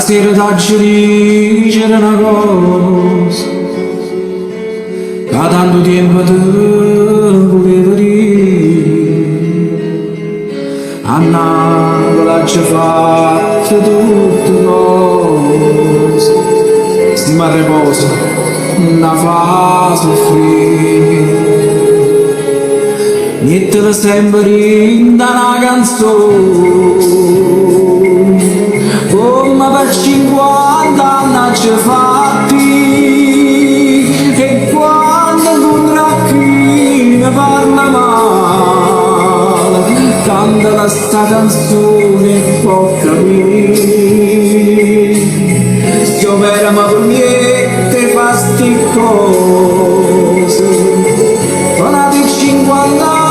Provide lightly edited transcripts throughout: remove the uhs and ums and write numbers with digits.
sera t'aggi dicere una cosa che tanto tempo te volevo dire. A Napoli l'aggi fatto tutte cose, si mi riposa, non fa soffrire. Mettila sempre in una canzone, come per 50 anni ci fatti, e quando incontra chi mi parla male, canta sta canzone e può capire. Io per me per me te fa sti cose, quando di 50 anni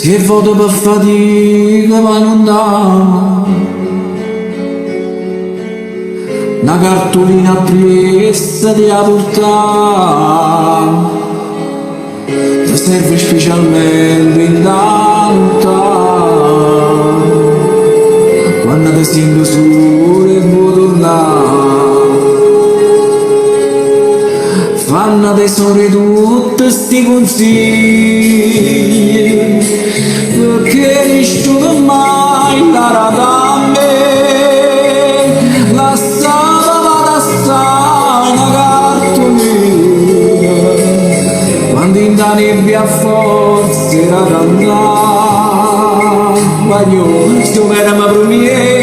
se voto per fatica ma non dà una cartolina appressa di a portare, ti serve specialmente in tanta quando ti sento solo e vuoi tornare. Fanno tesoro tutti sti consigli, perché nessuno mai darà da me. Lasciava vada assai una cartolina, quando in da nebbia a forza era cantata. Ma io sto per me